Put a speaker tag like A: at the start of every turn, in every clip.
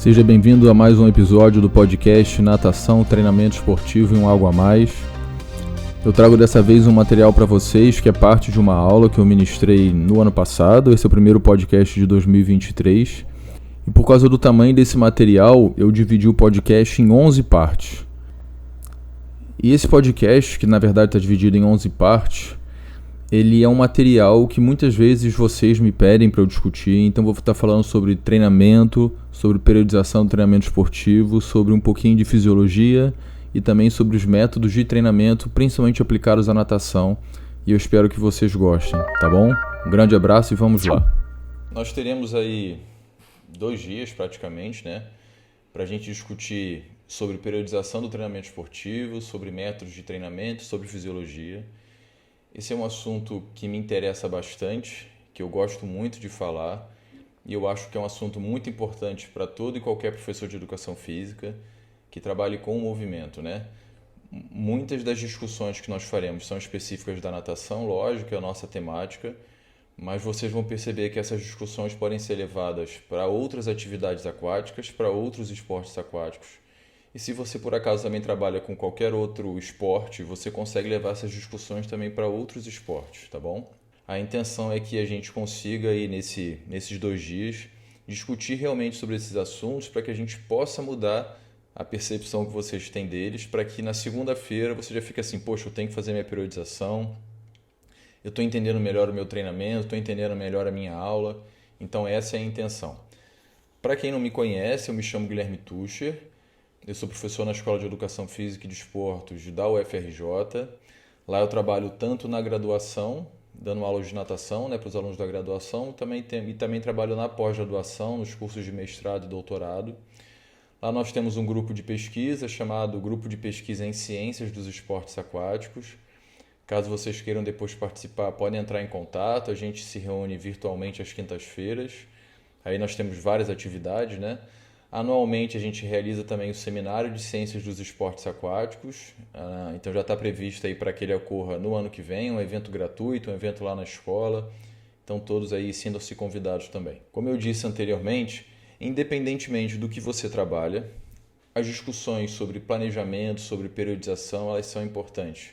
A: Seja bem-vindo a mais um episódio do podcast Natação, Treinamento Esportivo e um Algo a Mais. Eu trago dessa vez um material para vocês que é parte de uma aula que eu ministrei no ano passado. Esse é o primeiro podcast de 2023. E por causa do tamanho desse material, eu dividi o podcast em 11 partes. E esse podcast, que na verdade está dividido em 11 partes, ele é um material que muitas vezes vocês me pedem para eu discutir, então vou estar falando sobre treinamento, sobre periodização do treinamento esportivo, sobre um pouquinho de fisiologia e também sobre os métodos de treinamento, principalmente aplicados à natação, e eu espero que vocês gostem, tá bom? Um grande abraço e vamos lá. Nós teremos aí 2 dias praticamente, né, para a gente discutir sobre periodização do treinamento esportivo, sobre métodos de treinamento, sobre fisiologia. Esse é um assunto que me interessa bastante, que eu gosto muito de falar, e eu acho que é um assunto muito importante para todo e qualquer professor de educação física que trabalhe com o movimento, né? Muitas das discussões que nós faremos são específicas da natação, lógico, é a nossa temática, mas vocês vão perceber que essas discussões podem ser levadas para outras atividades aquáticas, para outros esportes aquáticos. E se você por acaso também trabalha com qualquer outro esporte, você consegue levar essas discussões também para outros esportes, tá bom? A intenção é que a gente consiga aí nesses 2 dias discutir realmente sobre esses assuntos para que a gente possa mudar a percepção que vocês têm deles, para que na segunda-feira você já fique assim, poxa, eu tenho que fazer minha periodização, eu estou entendendo melhor o meu treinamento, estou entendendo melhor a minha aula, então essa é a intenção. Para quem não me conhece, eu me chamo Guilherme Tucher. Eu sou professor na Escola de Educação Física e Desportos da UFRJ. Lá eu trabalho tanto na graduação, dando aulas de natação, né, para os alunos da graduação, e também trabalho na pós-graduação, nos cursos de mestrado e doutorado. Lá nós temos um grupo de pesquisa chamado Grupo de Pesquisa em Ciências dos Esportes Aquáticos. Caso vocês queiram depois participar, podem entrar em contato. A gente se reúne virtualmente às quintas-feiras. Aí nós temos várias atividades, né? Anualmente a gente realiza também o Seminário de Ciências dos Esportes Aquáticos, então já está previsto aí para que ele ocorra no ano que vem, um evento gratuito, um evento lá na escola, então todos aí sintam-se convidados também. Como eu disse anteriormente, independentemente do que você trabalha, as discussões sobre planejamento, sobre periodização, elas são importantes.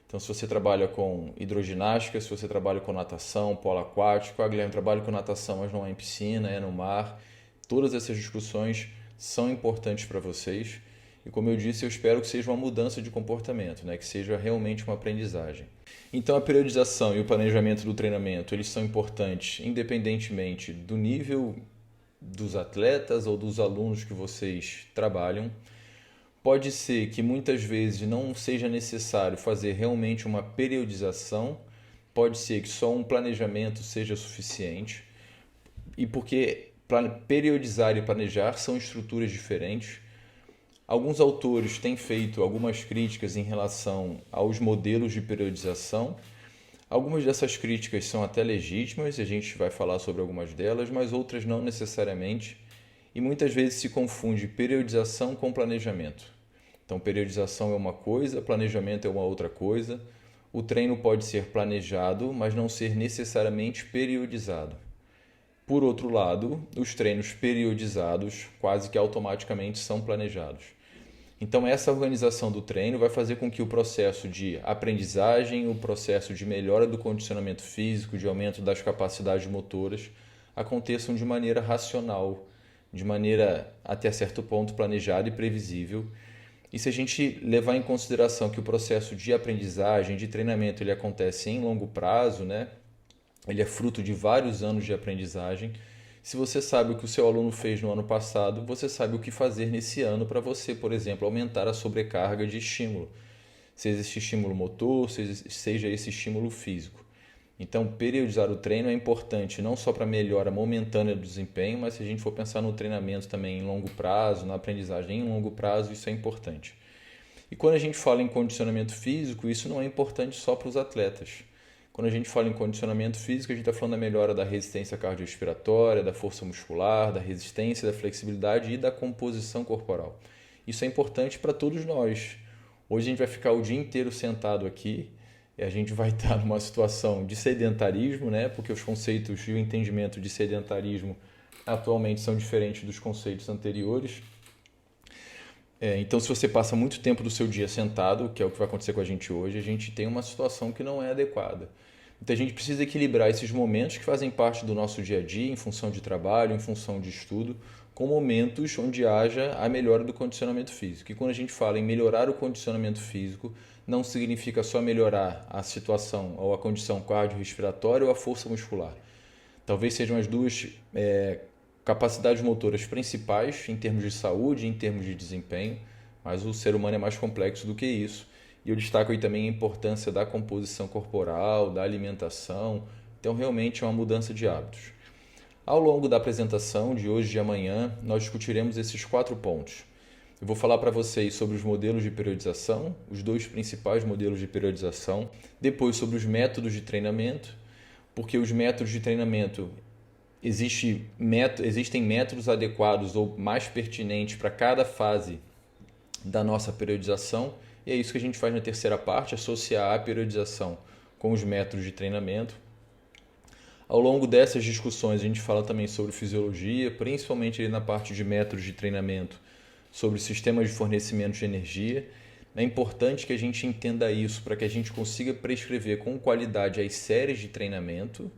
A: Então se você trabalha com hidroginástica, se você trabalha com natação, polo aquático, Guilherme, trabalho com natação, mas não é em piscina, é no mar. Todas essas discussões são importantes para vocês e, como eu disse, eu espero que seja uma mudança de comportamento, né? Que seja realmente uma aprendizagem. Então, a periodização e o planejamento do treinamento, eles são importantes independentemente do nível dos atletas ou dos alunos que vocês trabalham. Pode ser que muitas vezes não seja necessário fazer realmente uma periodização, pode ser que só um planejamento seja suficiente, e porque periodizar e planejar são estruturas diferentes. Alguns autores têm feito algumas críticas em relação aos modelos de periodização. Algumas dessas críticas são até legítimas, e a gente vai falar sobre algumas delas, mas outras não necessariamente. E muitas vezes se confunde periodização com planejamento. Então, periodização é uma coisa, planejamento é uma outra coisa. O treino pode ser planejado, mas não ser necessariamente periodizado. Por outro lado, os treinos periodizados quase que automaticamente são planejados. Então, essa organização do treino vai fazer com que o processo de aprendizagem, o processo de melhora do condicionamento físico, de aumento das capacidades motoras, aconteçam de maneira racional, de maneira até certo ponto planejada e previsível. E se a gente levar em consideração que o processo de aprendizagem, de treinamento, ele acontece em longo prazo, né? Ele é fruto de vários anos de aprendizagem. Se você sabe o que o seu aluno fez no ano passado, você sabe o que fazer nesse ano para você, por exemplo, aumentar a sobrecarga de estímulo. Seja esse estímulo motor, seja esse estímulo físico. Então, periodizar o treino é importante não só para a melhora momentânea do desempenho, mas se a gente for pensar no treinamento também em longo prazo, na aprendizagem em longo prazo, isso é importante. E quando a gente fala em condicionamento físico, isso não é importante só para os atletas. Quando a gente fala em condicionamento físico, a gente está falando da melhora da resistência cardiorrespiratória, da força muscular, da resistência, da flexibilidade e da composição corporal. Isso é importante para todos nós. Hoje a gente vai ficar o dia inteiro sentado aqui e a gente vai estar numa situação de sedentarismo, né? Porque os conceitos e o entendimento de sedentarismo atualmente são diferentes dos conceitos anteriores. Então, se você passa muito tempo do seu dia sentado, que é o que vai acontecer com a gente tem uma situação que não é adequada. Então, a gente precisa equilibrar esses momentos que fazem parte do nosso dia a dia, em função de trabalho, em função de estudo, com momentos onde haja a melhora do condicionamento físico. E quando a gente fala em melhorar o condicionamento físico, não significa só melhorar a situação ou a condição cardiorrespiratória ou a força muscular. Talvez sejam as duas capacidades motoras principais em termos de saúde, em termos de desempenho, mas o ser humano é mais complexo do que isso. E eu destaco aí também a importância da composição corporal, da alimentação. Então, realmente é uma mudança de hábitos. Ao longo da apresentação de hoje e de amanhã, nós discutiremos esses 4 pontos. Eu vou falar para vocês sobre os modelos de periodização, os 2 principais modelos de periodização, depois sobre os métodos de treinamento, porque os métodos de treinamento existem métodos adequados ou mais pertinentes para cada fase da nossa periodização, e é isso que a gente faz na terceira parte, associar a periodização com os métodos de treinamento. Ao longo dessas discussões a gente fala também sobre fisiologia, principalmente na parte de métodos de treinamento, sobre sistemas de fornecimento de energia. É importante que a gente entenda isso para que a gente consiga prescrever com qualidade as séries de treinamento.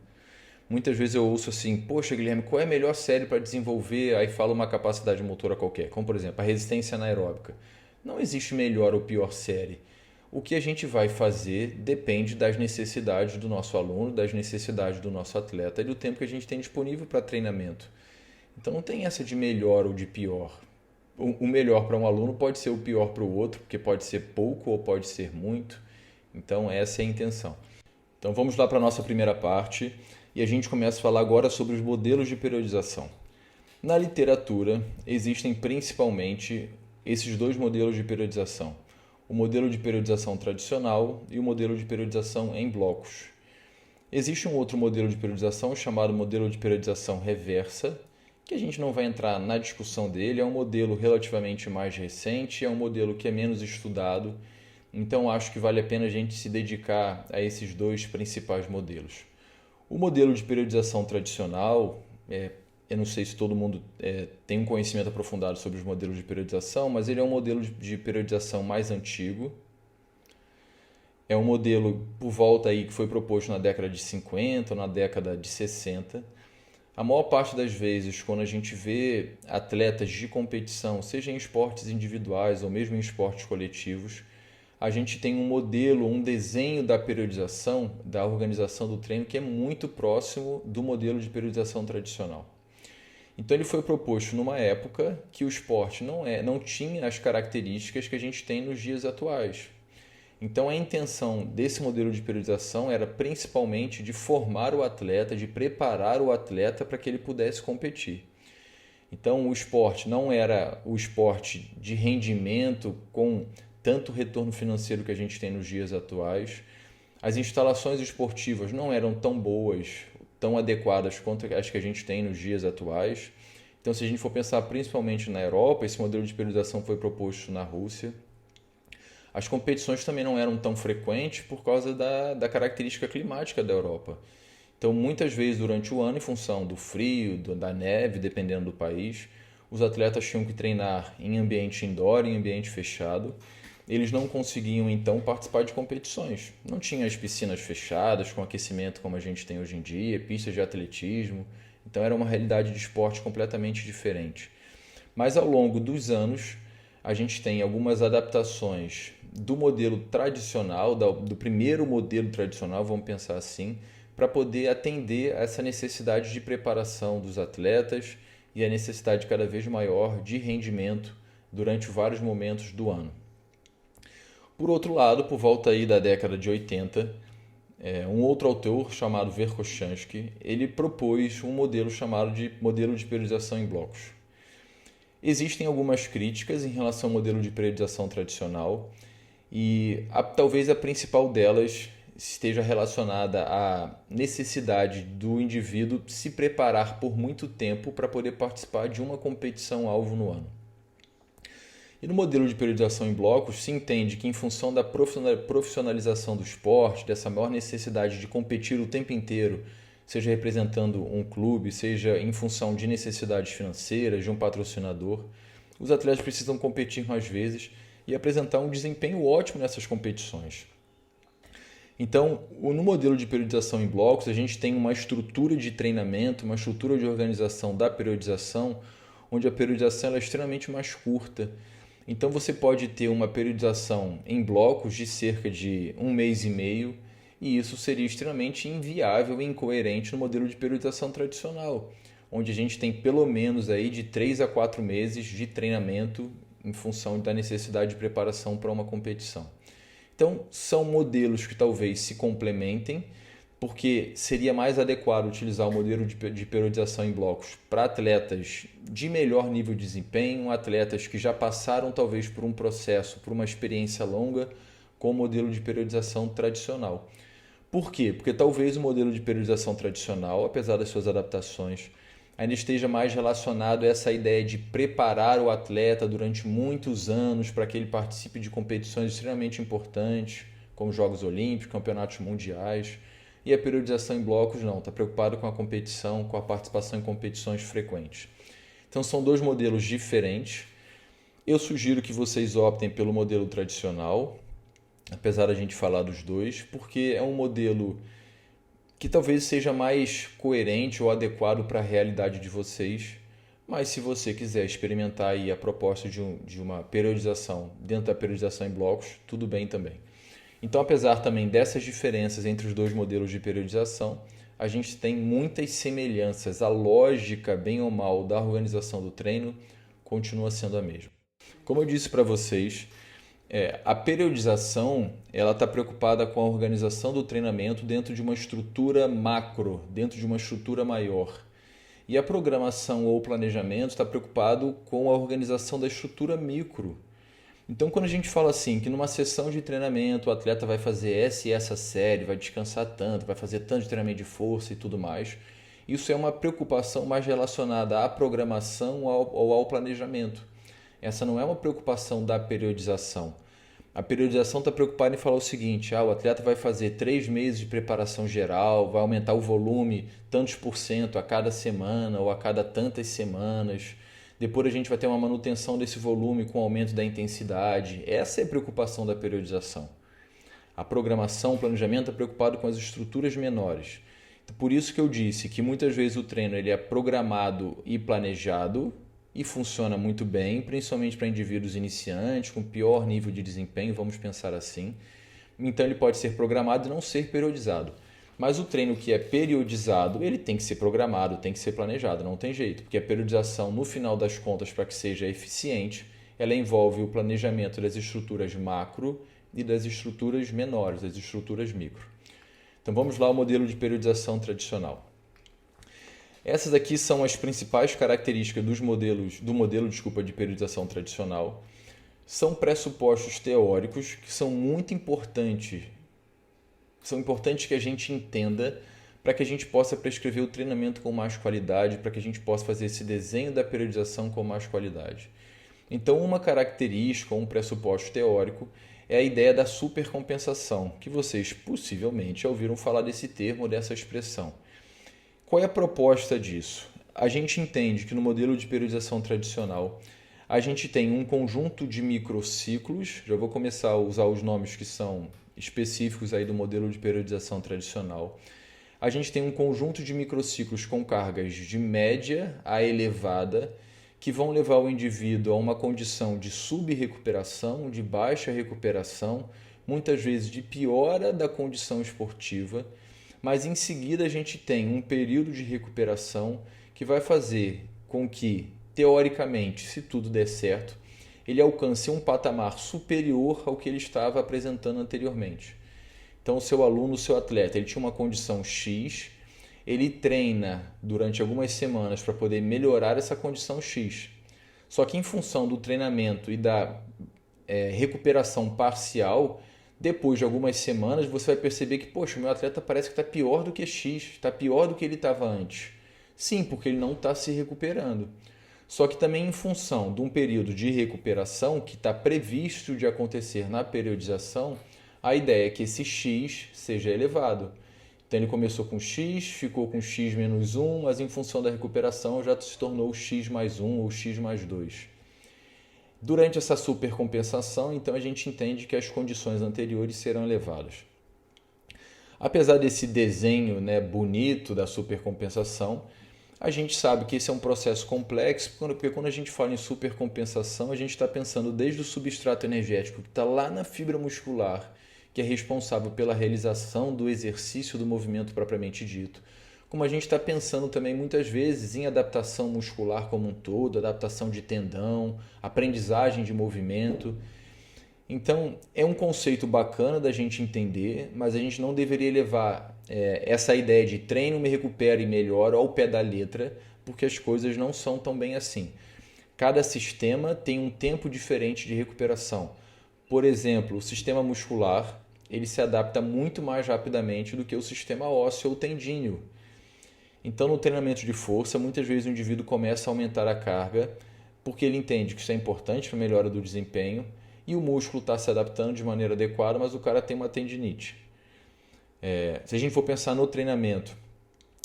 A: Muitas vezes eu ouço assim, poxa Guilherme, qual é a melhor série para desenvolver? Aí fala uma capacidade motora qualquer, como por exemplo a resistência anaeróbica. Não existe melhor ou pior série. O que a gente vai fazer depende das necessidades do nosso aluno, das necessidades do nosso atleta e do tempo que a gente tem disponível para treinamento. Então não tem essa de melhor ou de pior. O melhor para um aluno pode ser o pior para o outro, porque pode ser pouco ou pode ser muito. Então essa é a intenção. Então vamos lá para a nossa primeira parte e a gente começa a falar agora sobre os modelos de periodização. Na literatura existem principalmente esses 2 modelos de periodização. O modelo de periodização tradicional e o modelo de periodização em blocos. Existe um outro modelo de periodização chamado modelo de periodização reversa, que a gente não vai entrar na discussão dele, é um modelo relativamente mais recente, é um modelo que é menos estudado, então acho que vale a pena a gente se dedicar a esses 2 principais modelos. O modelo de periodização tradicional, eu não sei se todo mundo tem um conhecimento aprofundado sobre os modelos de periodização, mas ele é um modelo de periodização mais antigo. É um modelo por volta aí que foi proposto na década de 50 ou na década de 60. A maior parte das vezes, quando a gente vê atletas de competição, seja em esportes individuais ou mesmo em esportes coletivos, a gente tem um modelo, um desenho da periodização, da organização do treino, que é muito próximo do modelo de periodização tradicional. Então ele foi proposto numa época que o esporte não tinha as características que a gente tem nos dias atuais. Então a intenção desse modelo de periodização era principalmente de formar o atleta, de preparar o atleta para que ele pudesse competir. Então o esporte não era o esporte de rendimento com tanto retorno financeiro que a gente tem nos dias atuais. As instalações esportivas não eram tão boas, tão adequadas quanto as que a gente tem nos dias atuais. Então, se a gente for pensar principalmente na Europa, esse modelo de periodização foi proposto na Rússia. As competições também não eram tão frequentes por causa da característica climática da Europa. Então, muitas vezes durante o ano, em função do frio, da neve, dependendo do país, os atletas tinham que treinar em ambiente indoor, em ambiente fechado. Eles não conseguiam, então, participar de competições. Não tinha as piscinas fechadas, com aquecimento como a gente tem hoje em dia, pistas de atletismo. Então, era uma realidade de esporte completamente diferente. Mas, ao longo dos anos, a gente tem algumas adaptações do modelo tradicional, do primeiro modelo tradicional, vamos pensar assim, para poder atender a essa necessidade de preparação dos atletas e a necessidade cada vez maior de rendimento durante vários momentos do ano. Por outro lado, por volta aí da década de 80, um outro autor chamado Verkhoshansky, ele propôs um modelo chamado de modelo de periodização em blocos. Existem algumas críticas em relação ao modelo de periodização tradicional e talvez a principal delas esteja relacionada à necessidade do indivíduo se preparar por muito tempo para poder participar de uma competição-alvo no ano. E no modelo de periodização em blocos, se entende que em função da profissionalização do esporte, dessa maior necessidade de competir o tempo inteiro, seja representando um clube, seja em função de necessidades financeiras, de um patrocinador. Os atletas precisam competir mais vezes e apresentar um desempenho ótimo nessas competições. Então, no modelo de periodização em blocos, a gente tem uma estrutura de treinamento, uma estrutura de organização da periodização, onde a periodização é extremamente mais curta. Então, você pode ter uma periodização em blocos de cerca de 1 mês e meio, e isso seria extremamente inviável e incoerente no modelo de periodização tradicional, onde a gente tem pelo menos aí de 3 a 4 meses de treinamento em função da necessidade de preparação para uma competição. Então, são modelos que talvez se complementem, porque seria mais adequado utilizar o modelo de periodização em blocos para atletas de melhor nível de desempenho, atletas que já passaram talvez por um processo, por uma experiência longa com o modelo de periodização tradicional. Por quê? Porque talvez o modelo de periodização tradicional, apesar das suas adaptações, ainda esteja mais relacionado a essa ideia de preparar o atleta durante muitos anos para que ele participe de competições extremamente importantes, como Jogos Olímpicos, Campeonatos Mundiais. E a periodização em blocos não, está preocupado com a competição, com a participação em competições frequentes. Então são dois modelos diferentes. Eu sugiro que vocês optem pelo modelo tradicional, apesar da gente falar dos dois, porque é um modelo que talvez seja mais coerente ou adequado para a realidade de vocês, mas se você quiser experimentar aí a proposta de uma periodização dentro da periodização em blocos, tudo bem também. Então, apesar também dessas diferenças entre os dois modelos de periodização, a gente tem muitas semelhanças. A lógica, bem ou mal, da organização do treino continua sendo a mesma. Como eu disse para vocês, a periodização ela está preocupada com a organização do treinamento dentro de uma estrutura macro, dentro de uma estrutura maior. E a programação ou planejamento está preocupado com a organização da estrutura micro. Então, quando a gente fala assim, que numa sessão de treinamento o atleta vai fazer essa e essa série, vai descansar tanto, vai fazer tanto de treinamento de força e tudo mais, isso é uma preocupação mais relacionada à programação ou ao planejamento. Essa não é uma preocupação da periodização. A periodização está preocupada em falar o seguinte, o atleta vai fazer 3 meses de preparação geral, vai aumentar o volume tantos por cento a cada semana ou a cada tantas semanas. Depois a gente vai ter uma manutenção desse volume com aumento da intensidade. Essa é a preocupação da periodização. A programação, o planejamento é preocupado com as estruturas menores. Por isso que eu disse que muitas vezes o treino ele é programado e planejado, e funciona muito bem, principalmente para indivíduos iniciantes, com pior nível de desempenho, vamos pensar assim. Então ele pode ser programado e não ser periodizado. Mas o treino que é periodizado, ele tem que ser programado, tem que ser planejado, não tem jeito. Porque a periodização, no final das contas, para que seja eficiente, ela envolve o planejamento das estruturas macro e das estruturas menores, das estruturas micro. Então vamos lá ao modelo de periodização tradicional. Essas aqui são as principais características do modelo de periodização tradicional. São pressupostos teóricos que são muito importantes. São importantes que a gente entenda para que a gente possa prescrever o treinamento com mais qualidade, para que a gente possa fazer esse desenho da periodização com mais qualidade. Então, uma característica ou um pressuposto teórico é a ideia da supercompensação, que vocês possivelmente já ouviram falar desse termo, dessa expressão. Qual é a proposta disso? A gente entende que no modelo de periodização tradicional, a gente tem um conjunto de microciclos, já vou começar a usar os nomes que são específicos aí do modelo de periodização tradicional. A gente tem um conjunto de microciclos com cargas de média a elevada, que vão levar o indivíduo a uma condição de sub-recuperação, de baixa recuperação, muitas vezes de piora da condição esportiva, mas em seguida a gente tem um período de recuperação que vai fazer com que, teoricamente, se tudo der certo, ele alcance um patamar superior ao que ele estava apresentando anteriormente. Então, o seu aluno, o seu atleta, ele tinha uma condição X, ele treina durante algumas semanas para poder melhorar essa condição X. Só que em função do treinamento e da recuperação parcial, depois de algumas semanas, você vai perceber que, poxa, o meu atleta parece que está pior do que X, está pior do que ele estava antes. Sim, porque ele não está se recuperando. Só que também em função de um período de recuperação que está previsto de acontecer na periodização, a ideia é que esse X seja elevado. Então ele começou com X, ficou com X menos 1, mas em função da recuperação já se tornou X mais 1 ou X mais 2. Durante essa supercompensação, então a gente entende que as condições anteriores serão elevadas. Apesar desse desenho, né, bonito da supercompensação, a gente sabe que esse é um processo complexo, porque quando a gente fala em supercompensação, a gente está pensando desde o substrato energético que está lá na fibra muscular, que é responsável pela realização do exercício do movimento propriamente dito, como a gente está pensando também muitas vezes em adaptação muscular como um todo, adaptação de tendão, aprendizagem de movimento. Então, é um conceito bacana da gente entender, mas a gente não deveria levar essa ideia de treino, me recupera e melhora ao pé da letra, porque as coisas não são tão bem assim. Cada sistema tem um tempo diferente de recuperação. Por exemplo, o sistema muscular ele se adapta muito mais rapidamente do que o sistema ósseo ou tendíneo. Então, no treinamento de força, muitas vezes o indivíduo começa a aumentar a carga porque ele entende que isso é importante para a melhora do desempenho e o músculo está se adaptando de maneira adequada, mas o cara tem uma tendinite. Se a gente for pensar no treinamento,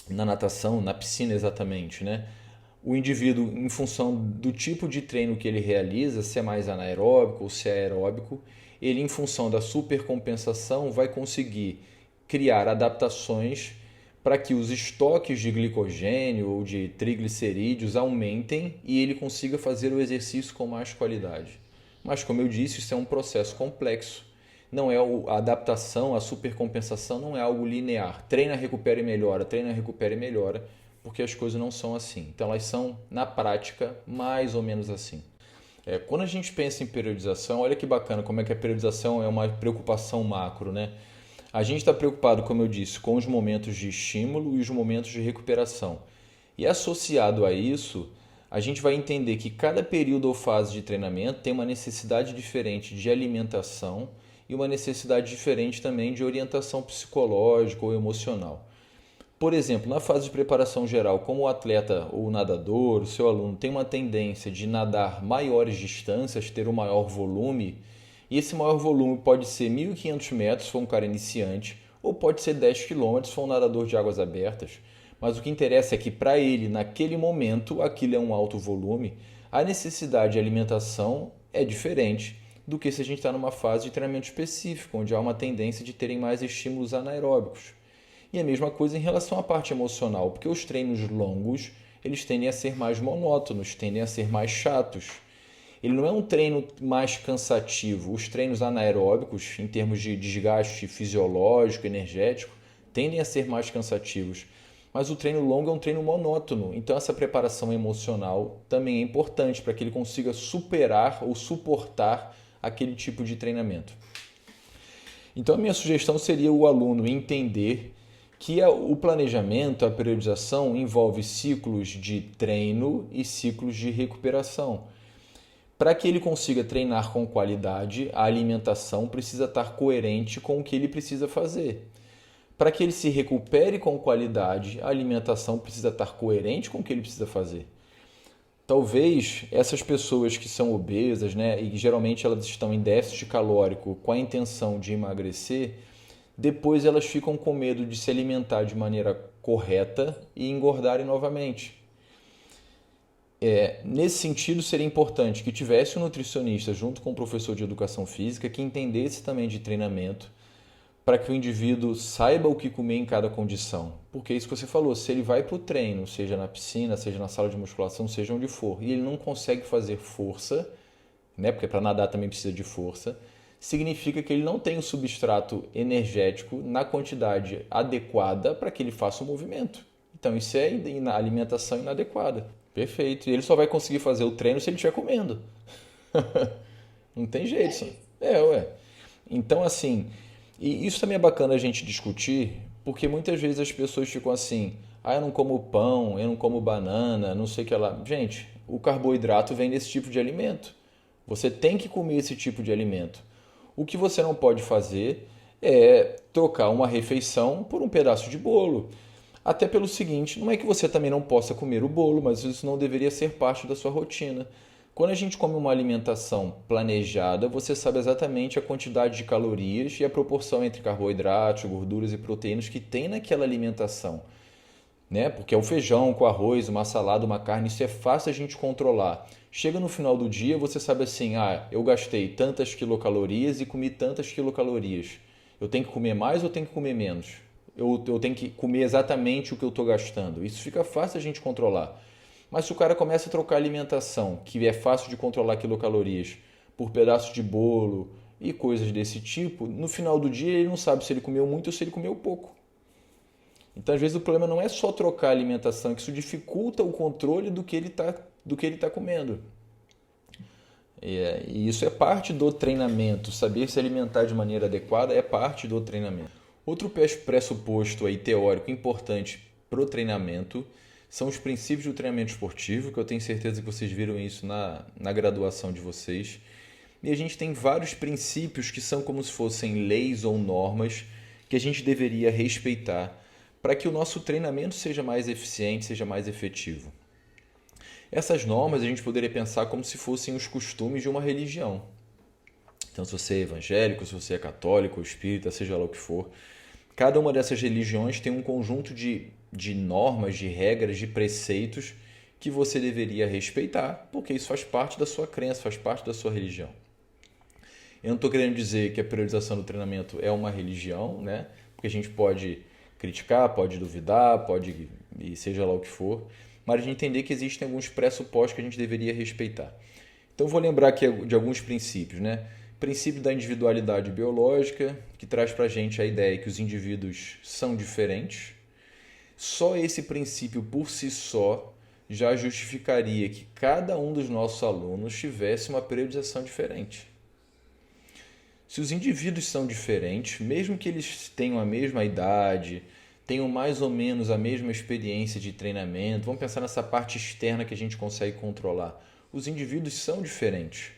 A: na natação, na piscina exatamente, né? O indivíduo, em função do tipo de treino que ele realiza, se é mais anaeróbico ou se é aeróbico, ele, em função da supercompensação, vai conseguir criar adaptações para que os estoques de glicogênio ou de triglicerídeos aumentem e ele consiga fazer o exercício com mais qualidade. Mas, como eu disse, isso é um processo complexo. Não é a adaptação, a supercompensação não é algo linear. Treina, recupera e melhora, treina, recupera e melhora, porque as coisas não são assim. Então, elas são, na prática, mais ou menos assim. Quando a gente pensa em periodização, olha que bacana como é que a periodização é uma preocupação macro, né? A gente está preocupado, como eu disse, com os momentos de estímulo e os momentos de recuperação. E associado a isso, a gente vai entender que cada período ou fase de treinamento tem uma necessidade diferente de alimentação e uma necessidade diferente também de orientação psicológica ou emocional. Por exemplo, na fase de preparação geral, como o atleta ou o nadador, o seu aluno tem uma tendência de nadar maiores distâncias, ter um maior volume, e esse maior volume pode ser 1.500 metros se for um cara iniciante, ou pode ser 10 km se for um nadador de águas abertas. Mas o que interessa é que para ele, naquele momento, aquilo é um alto volume, a necessidade de alimentação é diferente do que se a gente está numa fase de treinamento específico, onde há uma tendência de terem mais estímulos anaeróbicos. E a mesma coisa em relação à parte emocional, porque os treinos longos, eles tendem a ser mais monótonos, tendem a ser mais chatos. Ele não é um treino mais cansativo. Os treinos anaeróbicos, em termos de desgaste fisiológico, energético, tendem a ser mais cansativos. Mas o treino longo é um treino monótono, então essa preparação emocional também é importante para que ele consiga superar ou suportar aquele tipo de treinamento. Então a minha sugestão seria o aluno entender que o planejamento, a periodização envolve ciclos de treino e ciclos de recuperação. Para que ele consiga treinar com qualidade, a alimentação precisa estar coerente com o que ele precisa fazer. Para que ele se recupere com qualidade, a alimentação precisa estar coerente com o que ele precisa fazer. Talvez essas pessoas que são obesas, né, e geralmente elas estão em déficit calórico com a intenção de emagrecer, depois elas ficam com medo de se alimentar de maneira correta e engordarem novamente. Nesse sentido, seria importante que tivesse um nutricionista junto com um professor de educação física que entendesse também de treinamento, para que o indivíduo saiba o que comer em cada condição. Porque é isso que você falou, se ele vai para o treino, seja na piscina, seja na sala de musculação, seja onde for, e ele não consegue fazer força, né, porque para nadar também precisa de força, significa que ele não tem o substrato energético na quantidade adequada para que ele faça o movimento. Então isso é a alimentação inadequada. Perfeito. E ele só vai conseguir fazer o treino se ele estiver comendo. Não tem jeito. Então, assim, e isso também é bacana a gente discutir, porque muitas vezes as pessoas ficam assim, eu não como pão, eu não como banana, não sei o que lá. Gente, o carboidrato vem desse tipo de alimento. Você tem que comer esse tipo de alimento. O que você não pode fazer é trocar uma refeição por um pedaço de bolo. Até pelo seguinte, não é que você também não possa comer o bolo, mas isso não deveria ser parte da sua rotina. Quando a gente come uma alimentação planejada, você sabe exatamente a quantidade de calorias e a proporção entre carboidratos, gorduras e proteínas que tem naquela alimentação, né? Porque é o feijão com arroz, uma salada, uma carne, isso é fácil a gente controlar. Chega no final do dia, você sabe assim, eu gastei tantas quilocalorias e comi tantas quilocalorias. Eu tenho que comer mais ou tenho que comer menos? Eu tenho que comer exatamente o que eu estou gastando. Isso fica fácil a gente controlar. Mas se o cara começa a trocar alimentação, que é fácil de controlar quilocalorias, por pedaços de bolo e coisas desse tipo, no final do dia ele não sabe se ele comeu muito ou se ele comeu pouco. Então, às vezes, o problema não é só trocar a alimentação, que isso dificulta o controle do que ele tá comendo. E isso é parte do treinamento. Saber se alimentar de maneira adequada é parte do treinamento. Outro pressuposto aí, teórico importante para o treinamento são os princípios do treinamento esportivo, que eu tenho certeza que vocês viram isso na graduação de vocês. E a gente tem vários princípios que são como se fossem leis ou normas que a gente deveria respeitar para que o nosso treinamento seja mais eficiente, seja mais efetivo. Essas normas a gente poderia pensar como se fossem os costumes de uma religião. Então, se você é evangélico, se você é católico, espírita, seja lá o que for, cada uma dessas religiões tem um conjunto de normas, de regras, de preceitos que você deveria respeitar, porque isso faz parte da sua crença, faz parte da sua religião. Eu não estou querendo dizer que a periodização do treinamento é uma religião, né? Porque a gente pode criticar, pode duvidar, e seja lá o que for, mas a gente entender que existem alguns pressupostos que a gente deveria respeitar. Então eu vou lembrar aqui de alguns princípios, né? Princípio da individualidade biológica, que traz para a gente a ideia que os indivíduos são diferentes. Só esse princípio por si só já justificaria que cada um dos nossos alunos tivesse uma periodização diferente. Se os indivíduos são diferentes, mesmo que eles tenham a mesma idade, tenham mais ou menos a mesma experiência de treinamento, vamos pensar nessa parte externa que a gente consegue controlar. Os indivíduos são diferentes.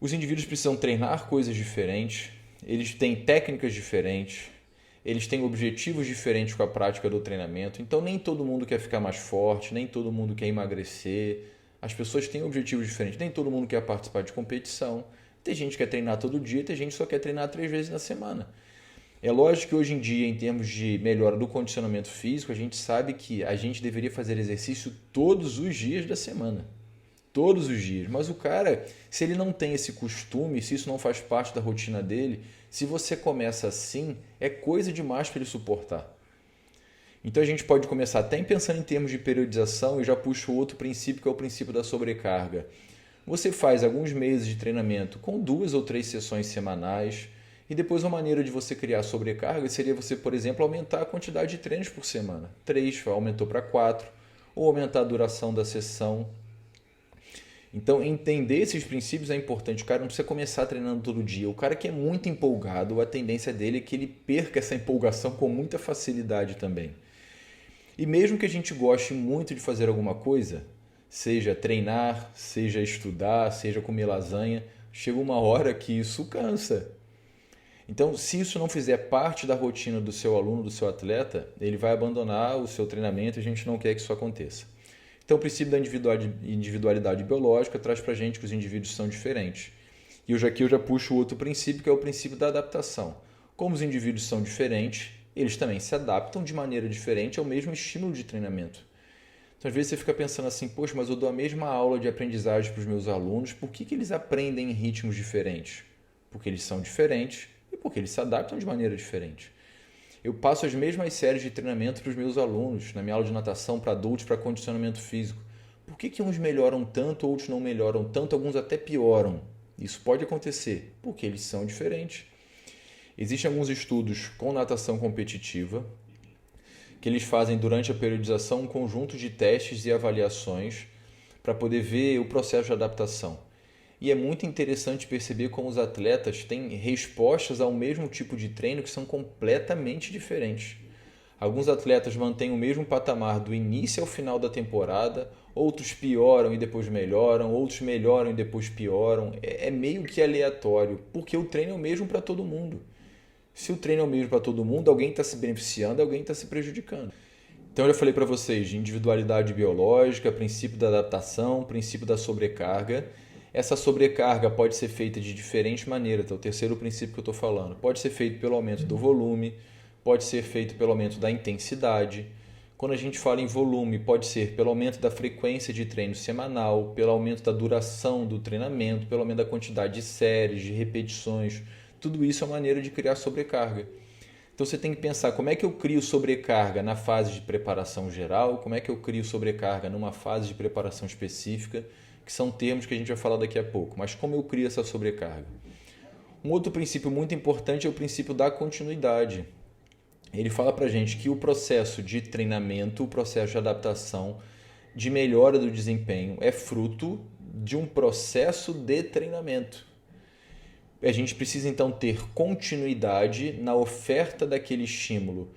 A: Os indivíduos precisam treinar coisas diferentes, eles têm técnicas diferentes, eles têm objetivos diferentes com a prática do treinamento. Então nem todo mundo quer ficar mais forte, nem todo mundo quer emagrecer. As pessoas têm objetivos diferentes, nem todo mundo quer participar de competição. Tem gente que quer treinar todo dia, tem gente que só quer treinar 3 vezes na semana. É lógico que hoje em dia, em termos de melhora do condicionamento físico, a gente sabe que a gente deveria fazer exercício todos os dias da semana. Todos os dias. Mas o cara, se ele não tem esse costume, se isso não faz parte da rotina dele, se você começa assim, é coisa demais para ele suportar. Então a gente pode começar até pensando em termos de periodização e já puxo outro princípio, que é o princípio da sobrecarga. Você faz alguns meses de treinamento com 2 ou 3 sessões semanais e depois uma maneira de você criar sobrecarga seria você, por exemplo, aumentar a quantidade de treinos por semana. 3, aumentou para 4, ou aumentar a duração da sessão. Então, entender esses princípios é importante. O cara não precisa começar treinando todo dia. O cara que é muito empolgado, a tendência dele é que ele perca essa empolgação com muita facilidade também. E mesmo que a gente goste muito de fazer alguma coisa, seja treinar, seja estudar, seja comer lasanha, chega uma hora que isso cansa. Então, se isso não fizer parte da rotina do seu aluno, do seu atleta, ele vai abandonar o seu treinamento e a gente não quer que isso aconteça. Então, o princípio da individualidade biológica traz para a gente que os indivíduos são diferentes. E aqui eu já puxo outro princípio, que é o princípio da adaptação. Como os indivíduos são diferentes, eles também se adaptam de maneira diferente ao mesmo estímulo de treinamento. Então, às vezes você fica pensando assim, poxa, mas eu dou a mesma aula de aprendizagem para os meus alunos, por que eles aprendem em ritmos diferentes? Porque eles são diferentes e porque eles se adaptam de maneira diferente. Eu passo as mesmas séries de treinamento para os meus alunos, na minha aula de natação para adultos, para condicionamento físico. Por que uns melhoram tanto, outros não melhoram tanto, alguns até pioram? Isso pode acontecer, porque eles são diferentes. Existem alguns estudos com natação competitiva, que eles fazem durante a periodização um conjunto de testes e avaliações para poder ver o processo de adaptação. E é muito interessante perceber como os atletas têm respostas ao mesmo tipo de treino que são completamente diferentes. Alguns atletas mantêm o mesmo patamar do início ao final da temporada, outros pioram e depois melhoram, outros melhoram e depois pioram. É meio que aleatório, porque o treino é o mesmo para todo mundo. Se o treino é o mesmo para todo mundo, alguém está se beneficiando, alguém está se prejudicando. Então eu já falei para vocês de individualidade biológica, princípio da adaptação, princípio da sobrecarga. Essa sobrecarga pode ser feita de diferentes maneiras, é o terceiro princípio que eu estou falando. Pode ser feito pelo aumento do volume, pode ser feito pelo aumento da intensidade. Quando a gente fala em volume, pode ser pelo aumento da frequência de treino semanal, pelo aumento da duração do treinamento, pelo aumento da quantidade de séries, de repetições. Tudo isso é uma maneira de criar sobrecarga. Então você tem que pensar como é que eu crio sobrecarga na fase de preparação geral, como é que eu crio sobrecarga numa fase de preparação específica, que são termos que a gente vai falar daqui a pouco, mas como eu crio essa sobrecarga. Um outro princípio muito importante é o princípio da continuidade. Ele fala pra gente que o processo de treinamento, o processo de adaptação, de melhora do desempenho é fruto de um processo de treinamento. A gente precisa então ter continuidade na oferta daquele estímulo.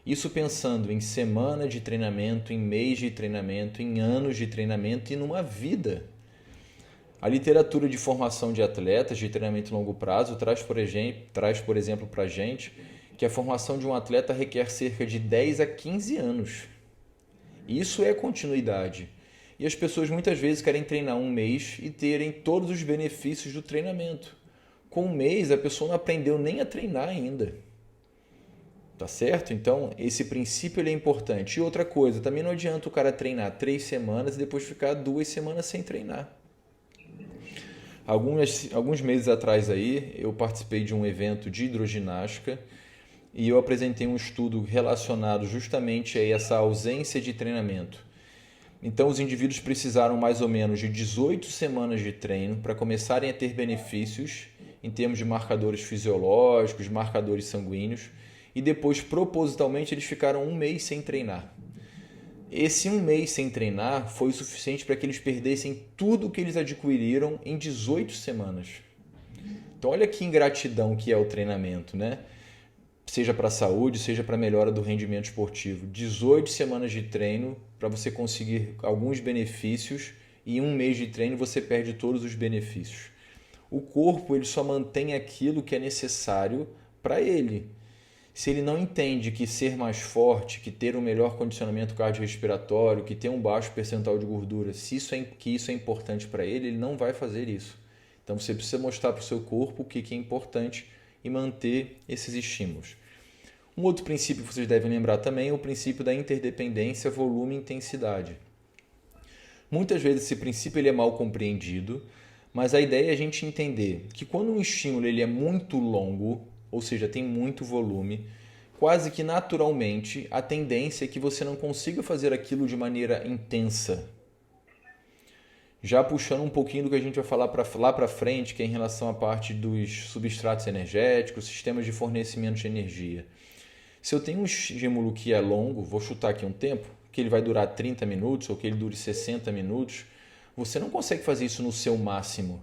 A: Isso pensando em semana de treinamento, em mês de treinamento, em anos de treinamento e numa vida. A literatura de formação de atletas de treinamento a longo prazo traz, por exemplo, para a gente que a formação de um atleta requer cerca de 10 a 15 anos. Isso é continuidade. E as pessoas muitas vezes querem treinar um mês e terem todos os benefícios do treinamento. Com um mês, a pessoa não aprendeu nem a treinar ainda. Tá certo? Então, esse princípio ele é importante. E outra coisa, também não adianta o cara treinar 3 semanas e depois ficar 2 semanas sem treinar. Alguns meses atrás aí, eu participei de um evento de hidroginástica e eu apresentei um estudo relacionado justamente a essa ausência de treinamento. Então, os indivíduos precisaram mais ou menos de 18 semanas de treino para começarem a ter benefícios em termos de marcadores fisiológicos, marcadores sanguíneos, e depois, propositalmente, eles ficaram um mês sem treinar. Esse um mês sem treinar foi o suficiente para que eles perdessem tudo o que eles adquiriram em 18 semanas. Então, olha que ingratidão que é o treinamento, né? Seja para a saúde, seja para a melhora do rendimento esportivo. 18 semanas de treino para você conseguir alguns benefícios e em um mês de treino você perde todos os benefícios. O corpo ele só mantém aquilo que é necessário para ele. Se ele não entende que ser mais forte, que ter um melhor condicionamento cardiorrespiratório, que ter um baixo percentual de gordura, que isso é importante para ele, ele não vai fazer isso. Então você precisa mostrar para o seu corpo o que é importante e manter esses estímulos. Um outro princípio que vocês devem lembrar também é o princípio da interdependência volume e intensidade. Muitas vezes esse princípio ele é mal compreendido, mas a ideia é a gente entender que quando um estímulo ele é muito longo, ou seja, tem muito volume, quase que naturalmente a tendência é que você não consiga fazer aquilo de maneira intensa. Já puxando um pouquinho do que a gente vai falar lá para frente, que é em relação à parte dos substratos energéticos, sistemas de fornecimento de energia. Se eu tenho um estímulo que é longo, vou chutar aqui um tempo, que ele vai durar 30 minutos ou que ele dure 60 minutos, você não consegue fazer isso no seu máximo,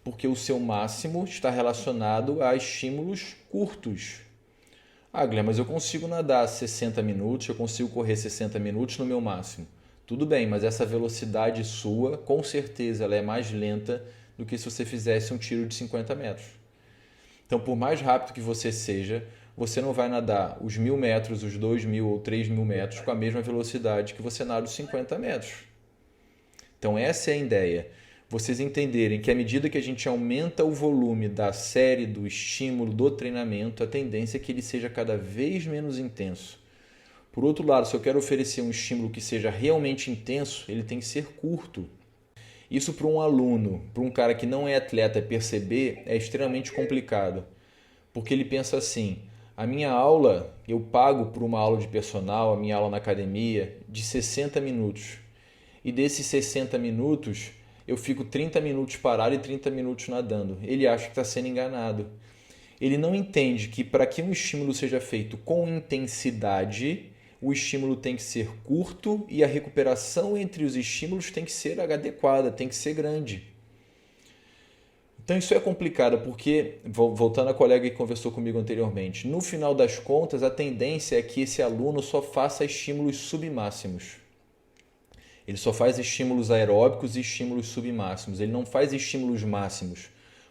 A: porque o seu máximo está relacionado a estímulos curtos. Ah, Guilherme, mas eu consigo nadar 60 minutos, eu consigo correr 60 minutos no meu máximo. Tudo bem, mas essa velocidade sua, com certeza, ela é mais lenta do que se você fizesse um tiro de 50 metros. Então, por mais rápido que você seja, você não vai nadar os 1.000 metros, os 2.000 ou 3.000 metros com a mesma velocidade que você nada os 50 metros. Então essa é a ideia. Vocês entenderem que à medida que a gente aumenta o volume da série, do estímulo, do treinamento, a tendência é que ele seja cada vez menos intenso. Por outro lado, se eu quero oferecer um estímulo que seja realmente intenso, ele tem que ser curto. Isso para um aluno, para um cara que não é atleta, perceber é extremamente complicado. Porque ele pensa assim, a minha aula, eu pago por uma aula de personal, a minha aula na academia, de 60 minutos. E desses 60 minutos, eu fico 30 minutos parado e 30 minutos nadando. Ele acha que está sendo enganado. Ele não entende que para que um estímulo seja feito com intensidade, o estímulo tem que ser curto e a recuperação entre os estímulos tem que ser adequada, tem que ser grande. Então isso é complicado porque, voltando à colega que conversou comigo anteriormente, no final das contas a tendência é que esse aluno só faça estímulos submáximos. Ele só faz estímulos aeróbicos e estímulos submáximos. Ele não faz estímulos máximos,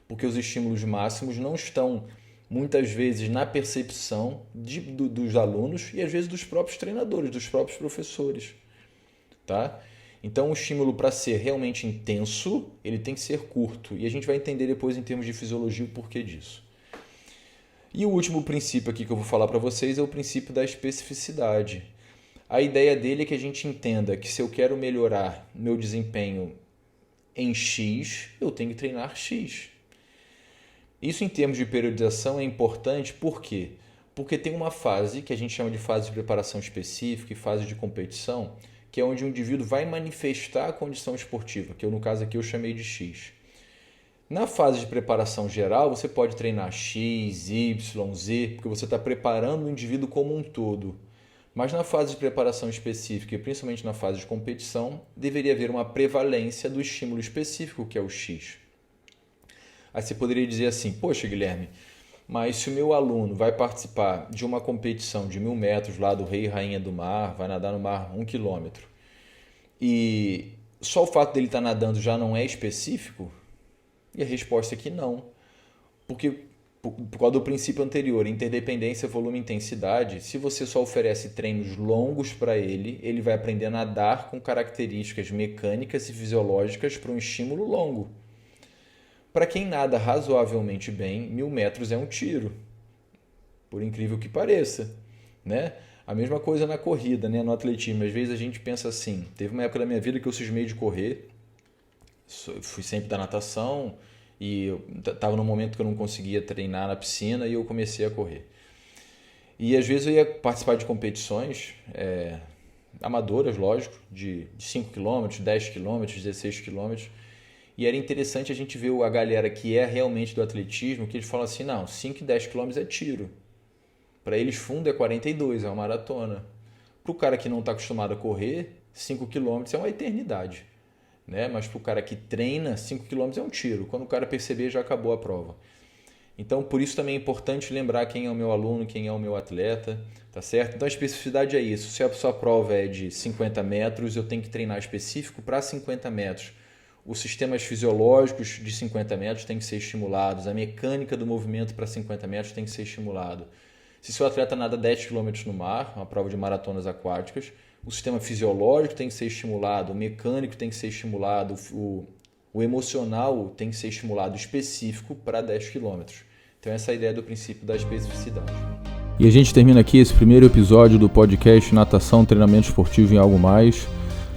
A: porque os estímulos máximos não estão muitas vezes na percepção dos alunos e às vezes dos próprios treinadores, dos próprios professores, tá? Então o estímulo, para ser realmente intenso, ele tem que ser curto, e a gente vai entender depois em termos de fisiologia o porquê disso. E o último princípio aqui que eu vou falar para vocês é o princípio da especificidade. A ideia dele é que a gente entenda que se eu quero melhorar meu desempenho em X, eu tenho que treinar X. Isso em termos de periodização é importante, por quê? Porque tem uma fase que a gente chama de fase de preparação específica e fase de competição, que é onde o indivíduo vai manifestar a condição esportiva, que no caso aqui eu chamei de X. Na fase de preparação geral, você pode treinar X, Y, Z, porque você está preparando o indivíduo como um todo. Mas na fase de preparação específica e principalmente na fase de competição, deveria haver uma prevalência do estímulo específico, que é o X. Aí você poderia dizer assim, poxa Guilherme, mas se o meu aluno vai participar de uma competição de 1.000 metros lá do Rei e Rainha do Mar, vai nadar no mar 1 quilômetro, e só o fato dele estar nadando já não é específico? E a resposta é que não. Porque por causa do princípio anterior, interdependência, volume e intensidade, se você só oferece treinos longos para ele, ele vai aprender a nadar com características mecânicas e fisiológicas para um estímulo longo. Para quem nada razoavelmente bem, 1.000 metros é um tiro, por incrível que pareça, né? A mesma coisa na corrida, né? No atletismo. Às vezes a gente pensa assim, teve uma época da minha vida que eu cismei de correr, fui sempre da natação e eu estava num momento que eu não conseguia treinar na piscina e eu comecei a correr. E às vezes eu ia participar de competições amadoras, lógico, de 5 km, 10 km, 16 km. E era interessante a gente ver a galera que é realmente do atletismo, que eles falam assim, não, 5 e 10 km é tiro. Para eles fundo é 42, é uma maratona. Para o cara que não está acostumado a correr, 5 km é uma eternidade. Né? Mas para o cara que treina, 5 km é um tiro. Quando o cara perceber, já acabou a prova. Então, por isso também é importante lembrar quem é o meu aluno, quem é o meu atleta, tá certo? Então, a especificidade é isso. Se a sua prova é de 50 metros, eu tenho que treinar específico para 50 metros. Os sistemas fisiológicos de 50 metros têm que ser estimulados, a mecânica do movimento para 50 metros tem que ser estimulado. Se seu atleta nada 10 km no mar, uma prova de maratonas aquáticas, o sistema fisiológico tem que ser estimulado, o mecânico tem que ser estimulado, o emocional tem que ser estimulado específico para 10 km. Então essa é a ideia do princípio da especificidade. E a gente termina aqui esse primeiro episódio do podcast Natação, Treinamento Esportivo em Algo Mais.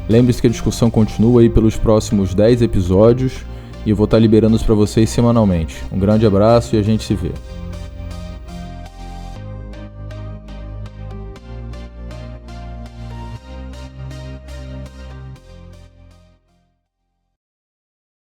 A: Lembre-se que a discussão continua aí pelos próximos 10 episódios e eu vou estar liberando isso para vocês semanalmente. Um grande abraço e a gente se vê.